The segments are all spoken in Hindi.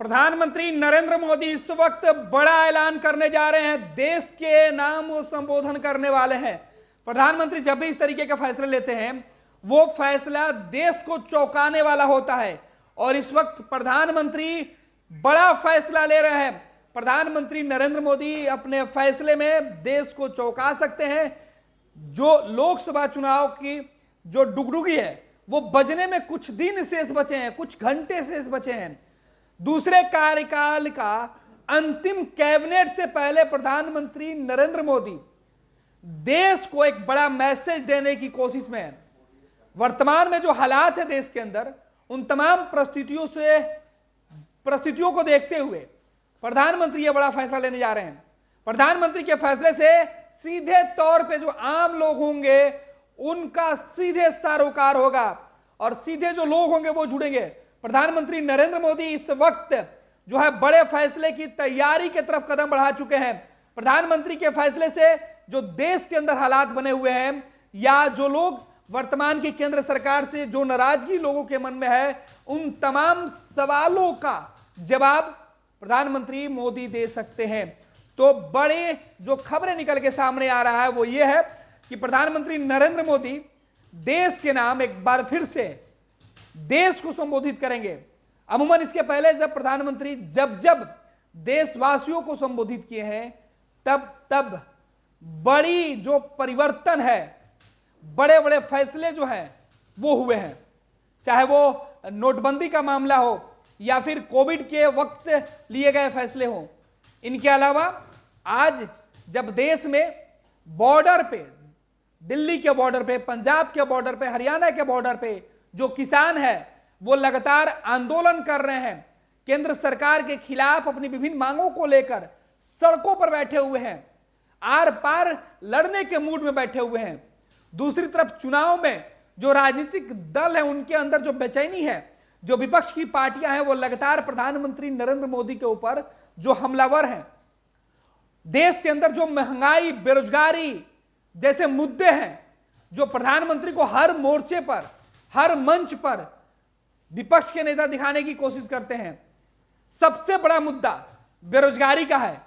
प्रधानमंत्री नरेंद्र मोदी इस वक्त बड़ा ऐलान करने जा रहे हैं। देश के नाम वो संबोधन करने वाले हैं। प्रधानमंत्री जब भी इस तरीके के फैसले लेते हैं वो फैसला देश को चौंकाने वाला होता है और इस वक्त प्रधानमंत्री बड़ा फैसला ले रहे हैं। प्रधानमंत्री नरेंद्र मोदी अपने फैसले में देश को चौंका सकते हैं। जो लोकसभा चुनाव की जो डुगडुगी है वो बजने में कुछ दिन शेष बचे हैं, कुछ घंटे शेष बचे हैं। दूसरे कार्यकाल का अंतिम कैबिनेट से पहले प्रधानमंत्री नरेंद्र मोदी देश को एक बड़ा मैसेज देने की कोशिश में है। वर्तमान में जो हालात है देश के अंदर, उन तमाम परिस्थितियों को देखते हुए प्रधानमंत्री यह बड़ा फैसला लेने जा रहे हैं। प्रधानमंत्री के फैसले से सीधे तौर पे जो आम लोग होंगे उनका सीधे सरोकार होगा और सीधे जो लोग होंगे वो जुड़ेंगे। प्रधानमंत्री नरेंद्र मोदी इस वक्त जो है बड़े फैसले की तैयारी की तरफ कदम बढ़ा चुके हैं। प्रधानमंत्री के फैसले से जो देश के अंदर हालात बने हुए हैं या जो लोग वर्तमान की केंद्र सरकार से जो नाराजगी लोगों के मन में है, उन तमाम सवालों का जवाब प्रधानमंत्री मोदी दे सकते हैं। तो बड़े जो खबरें निकल के सामने आ रहा है वो ये है कि प्रधानमंत्री नरेंद्र मोदी देश के नाम एक बार फिर से देश को संबोधित करेंगे। अमूमन इसके पहले जब प्रधानमंत्री जब देशवासियों को संबोधित किए हैं तब बड़ी जो परिवर्तन है, बड़े बड़े फैसले जो हैं वो हुए हैं। चाहे वो नोटबंदी का मामला हो या फिर कोविड के वक्त लिए गए फैसले हो। इनके अलावा आज जब देश में बॉर्डर पे, दिल्ली के बॉर्डर पे, पंजाब के बॉर्डर पे, हरियाणा के बॉर्डर पे जो किसान है वो लगातार आंदोलन कर रहे हैं, केंद्र सरकार के खिलाफ अपनी विभिन्न मांगों को लेकर सड़कों पर बैठे हुए हैं, आर पार लड़ने के मूड में बैठे हुए हैं। दूसरी तरफ चुनाव में जो राजनीतिक दल है उनके अंदर जो बेचैनी है, जो विपक्ष की पार्टियां हैं वो लगातार प्रधानमंत्री नरेंद्र मोदी के ऊपर जो हमलावर हैं। देश के अंदर जो महंगाई, बेरोजगारी जैसे मुद्दे हैं जो प्रधानमंत्री को हर मोर्चे पर, हर मंच पर विपक्ष के नेता दिखाने की कोशिश करते हैं। सबसे बड़ा मुद्दा बेरोजगारी का है,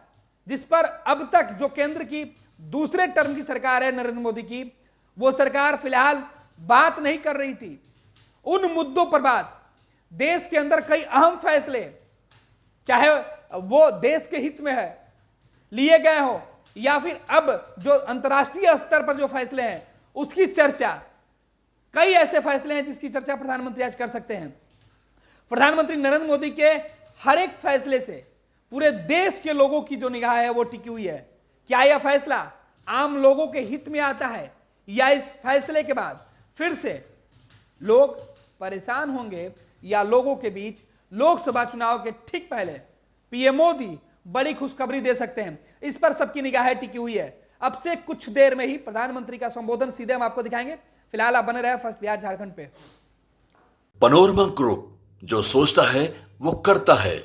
जिस पर अब तक जो केंद्र की दूसरे टर्म की सरकार है नरेंद्र मोदी की, वो सरकार फिलहाल बात नहीं कर रही थी। उन मुद्दों पर बात, देश के अंदर कई अहम फैसले, चाहे वो देश के हित में है लिए गए हो या फिर अब जो अंतर्राष्ट्रीय स्तर पर जो फैसले हैं उसकी चर्चा, कई ऐसे फैसले हैं जिसकी चर्चा प्रधानमंत्री आज कर सकते हैं। प्रधानमंत्री नरेंद्र मोदी के हर एक फैसले से पूरे देश के लोगों की जो निगाह है वो टिकी हुई है। क्या यह फैसला आम लोगों के हित में आता है या इस फैसले के बाद फिर से लोग परेशान होंगे या लोगों के बीच लोकसभा चुनाव के ठीक पहले पीएम मोदी बड़ी खुशखबरी दे सकते हैं, इस पर सबकी निगाहें टिकी हुई है। अब से कुछ देर में ही प्रधानमंत्री का संबोधन सीधे हम आपको दिखाएंगे। फिलहाल आप बने रहे फर्स्ट बिहार झारखंड पे। पनोरमा ग्रुप, जो सोचता है वो करता है।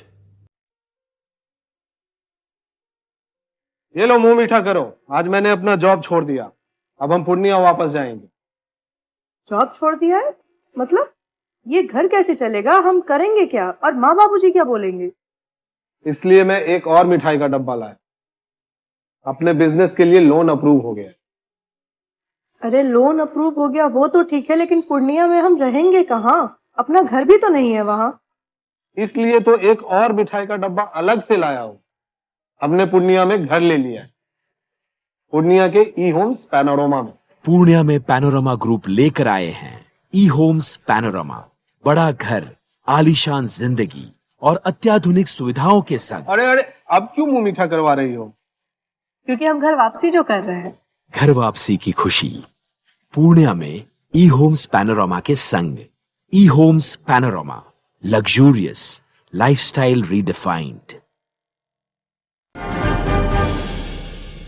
ये लो मुंह मीठा करो, आज मैंने अपना जॉब छोड़ दिया, अब हम पूर्णिया वापस जाएंगे। जॉब छोड़ दिया है? मतलब ये घर कैसे चलेगा? हम करेंगे क्या और माँ बाबूजी क्या बोलेंगे? इसलिए मैं एक और मिठाई का डब्बा लाया। अपने बिजनेस के लिए लोन अप्रूव हो गया। अरे लोन अप्रूव हो गया वो तो ठीक है, लेकिन पूर्णिया में हम रहेंगे कहाँ? अपना घर भी तो नहीं है वहाँ। इसलिए तो एक और मिठाई का डब्बा अलग से लाया हूँ। हमने पूर्णिया में घर ले लिया है, पूर्णिया के ई होम्स पैनोरमा में। पूर्णिया में पैनोरमा ग्रुप लेकर आए हैं ई होम्स पैनोरमा। बड़ा घर, आलीशान जिंदगी और अत्याधुनिक सुविधाओं के संग। अरे अब क्यों मुंह मीठा करवा रही हो? क्योंकि हम घर वापसी जो कर रहे हैं। घर वापसी की खुशी पूर्णिया में ई होम्स पैनोरमा के संग। ई Homes Panorama, luxurious lifestyle redefined.